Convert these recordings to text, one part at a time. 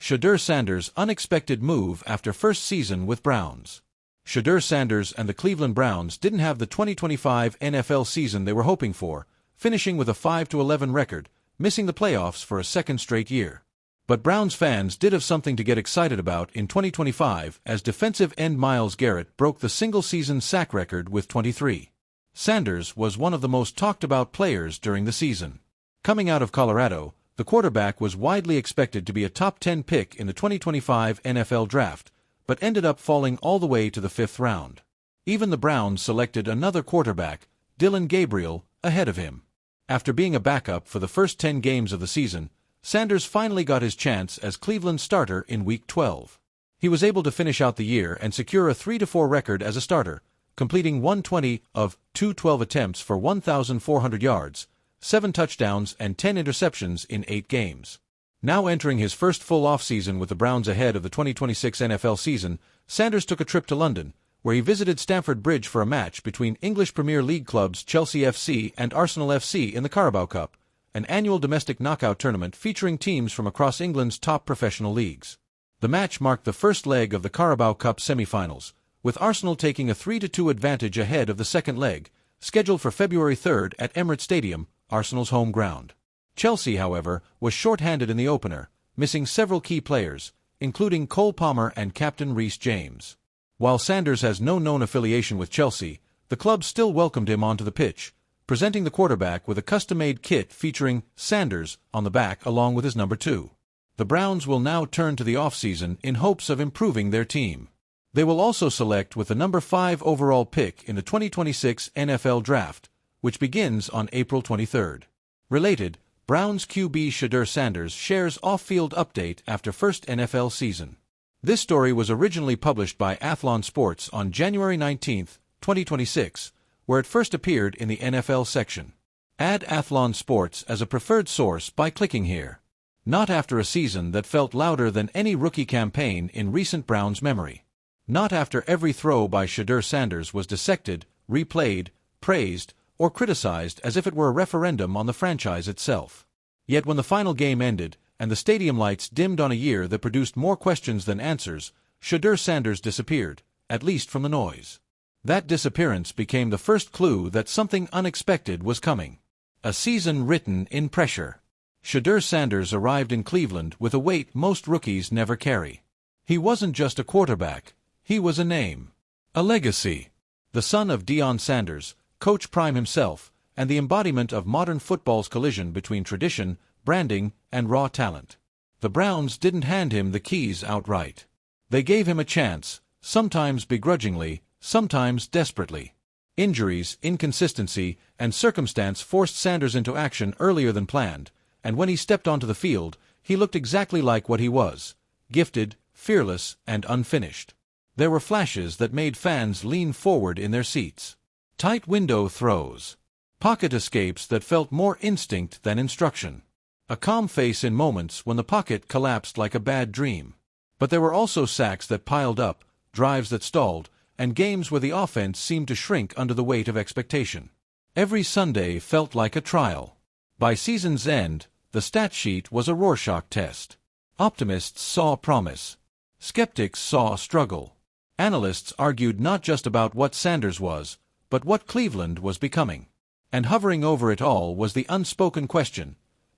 Shedeur Sanders' unexpected move after first season with Browns. Shedeur Sanders and the Cleveland Browns didn't have the 2025 NFL season they were hoping for, finishing with a 5-11 record, missing the playoffs for a second straight year. But Browns fans did have something to get excited about in 2025 as defensive end Myles Garrett broke the single-season sack record with 23. Sanders was one of the most talked-about players during the season. Coming out of Colorado, the quarterback was widely expected to be a top 10 pick in the 2025 NFL Draft, but ended up falling all the way to the 5th round. Even the Browns selected another quarterback, Dillon Gabriel, ahead of him. After being a backup for the first 10 games of the season, Sanders finally got his chance as Cleveland's starter in Week 12. He was able to finish out the year and secure a 3-4 record as a starter, completing 120 of 212 attempts for 1,400 yards, 7 touchdowns and 10 interceptions in 8 games. Now entering his first full offseason with the Browns ahead of the 2026 NFL season, Sanders took a trip to London, where he visited Stamford Bridge for a match between English Premier League clubs Chelsea FC and Arsenal FC in the Carabao Cup, an annual domestic knockout tournament featuring teams from across England's top professional leagues. The match marked the first leg of the Carabao Cup semi-finals, with Arsenal taking a 3-2 advantage ahead of the second leg, scheduled for February 3rd at Emirates Stadium, Arsenal's home ground. Chelsea, however, was short-handed in the opener, missing several key players, including Cole Palmer and captain Reece James. While Sanders has no known affiliation with Chelsea, the club still welcomed him onto the pitch, presenting the quarterback with a custom-made kit featuring Sanders on the back along with his number 2. The Browns will now turn to the offseason in hopes of improving their team. They will also select with the number 5 overall pick in the 2026 NFL Draft, which begins on April 23rd. Related, Browns QB Shedeur Sanders shares off-field update after first NFL season. This story was originally published by Athlon Sports on January 19, 2026, where it first appeared in the NFL section. Add Athlon Sports as a preferred source by clicking here. Not after a season that felt louder than any rookie campaign in recent Browns memory. Not after every throw by Shedeur Sanders was dissected, replayed, praised, or criticized as if it were a referendum on the franchise itself. Yet when the final game ended, and the stadium lights dimmed on a year that produced more questions than answers, Shedeur Sanders disappeared, at least from the noise. That disappearance became the first clue that something unexpected was coming. A season written in pressure. Shedeur Sanders arrived in Cleveland with a weight most rookies never carry. He wasn't just a quarterback, he was a name. A legacy. The son of Deion Sanders, Coach Prime himself, and the embodiment of modern football's collision between tradition, branding, and raw talent. The Browns didn't hand him the keys outright. They gave him a chance, sometimes begrudgingly, sometimes desperately. Injuries, inconsistency, and circumstance forced Sanders into action earlier than planned, and when he stepped onto the field, he looked exactly like what he was: gifted, fearless, and unfinished. There were flashes that made fans lean forward in their seats. Tight window throws. Pocket escapes that felt more instinct than instruction. A calm face in moments when the pocket collapsed like a bad dream. But there were also sacks that piled up, drives that stalled, and games where the offense seemed to shrink under the weight of expectation. Every Sunday felt like a trial. By season's end, the stat sheet was a Rorschach test. Optimists saw promise. Skeptics saw struggle. Analysts argued not just about what Sanders was, but what Cleveland was becoming. And hovering over it all was the unspoken question: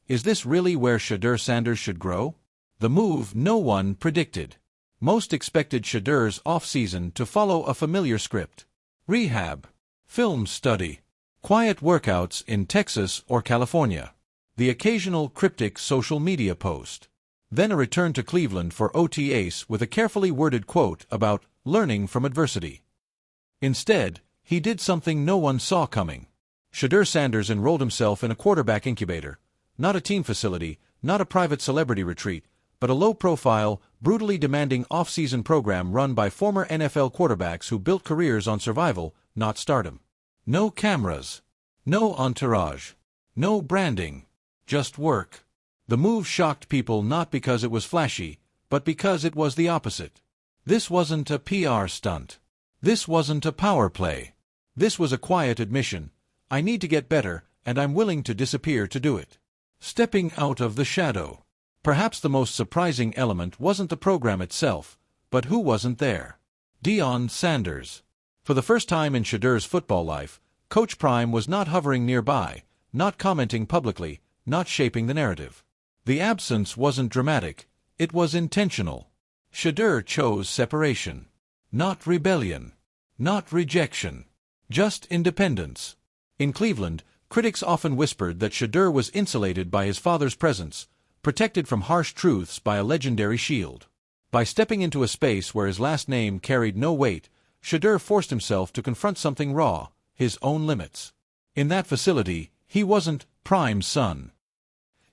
is this really where Shedeur Sanders should grow? The move no one predicted. Most expected Shedeur's off-season to follow a familiar script. Rehab. Film study. Quiet workouts in Texas or California. The occasional cryptic social media post. Then a return to Cleveland for OTAs with a carefully worded quote about learning from adversity. Instead, he did something no one saw coming. Shedeur Sanders enrolled himself in a quarterback incubator, not a team facility, not a private celebrity retreat, but a low-profile, brutally demanding off-season program run by former NFL quarterbacks who built careers on survival, not stardom. No cameras. No entourage. No branding. Just work. The move shocked people not because it was flashy, but because it was the opposite. This wasn't a PR stunt. This wasn't a power play. This was a quiet admission: I need to get better, and I'm willing to disappear to do it. Stepping out of the shadow. Perhaps the most surprising element wasn't the program itself, but who wasn't there. Dillon Sanders. For the first time in Shedeur's football life, Coach Prime was not hovering nearby, not commenting publicly, not shaping the narrative. The absence wasn't dramatic, it was intentional. Shedeur chose separation. Not rebellion. Not rejection. Just independence. In Cleveland, critics often whispered that Shedeur was insulated by his father's presence, protected from harsh truths by a legendary shield. By stepping into a space where his last name carried no weight, Shedeur forced himself to confront something raw, his own limits. In that facility, he wasn't Prime's son.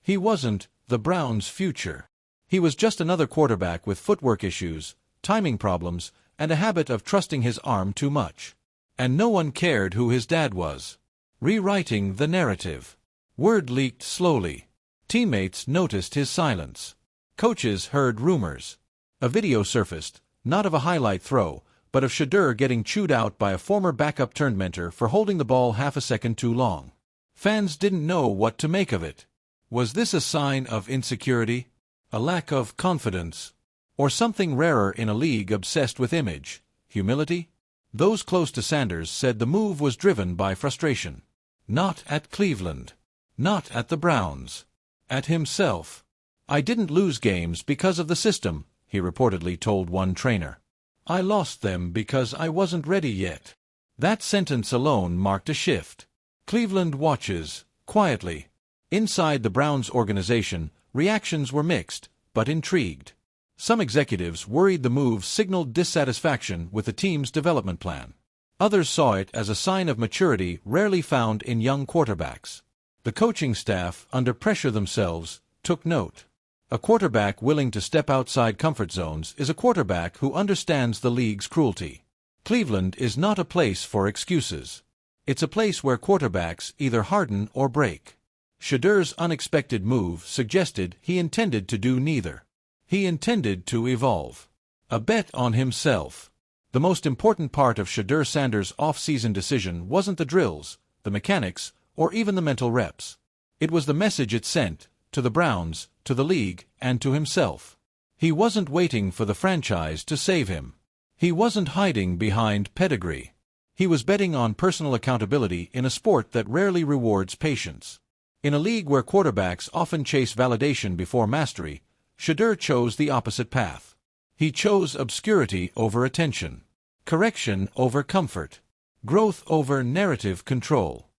He wasn't the Browns' future. He was just another quarterback with footwork issues, timing problems, and a habit of trusting his arm too much. And no one cared who his dad was. Rewriting the narrative. Word leaked slowly. Teammates noticed his silence. Coaches heard rumors. A video surfaced, not of a highlight throw, but of Shedeur getting chewed out by a former backup-turned-mentor for holding the ball half a second too long. Fans didn't know what to make of it. Was this a sign of insecurity? A lack of confidence? Or something rarer in a league obsessed with image, humility? Those close to Sanders said the move was driven by frustration. Not at Cleveland. Not at the Browns. At himself. "I didn't lose games because of the system," he reportedly told one trainer. "I lost them because I wasn't ready yet." That sentence alone marked a shift. Cleveland watches, quietly. Inside the Browns organization, reactions were mixed, but intrigued. Some executives worried the move signaled dissatisfaction with the team's development plan. Others saw it as a sign of maturity rarely found in young quarterbacks. The coaching staff, under pressure themselves, took note. A quarterback willing to step outside comfort zones is a quarterback who understands the league's cruelty. Cleveland is not a place for excuses. It's a place where quarterbacks either harden or break. Shedeur's unexpected move suggested he intended to do neither. He intended to evolve. A bet on himself. The most important part of Shedeur Sanders' off-season decision wasn't the drills, the mechanics, or even the mental reps. It was the message it sent, to the Browns, to the league, and to himself. He wasn't waiting for the franchise to save him. He wasn't hiding behind pedigree. He was betting on personal accountability in a sport that rarely rewards patience. In a league where quarterbacks often chase validation before mastery, Shedeur chose the opposite path. He chose obscurity over attention, correction over comfort, growth over narrative control.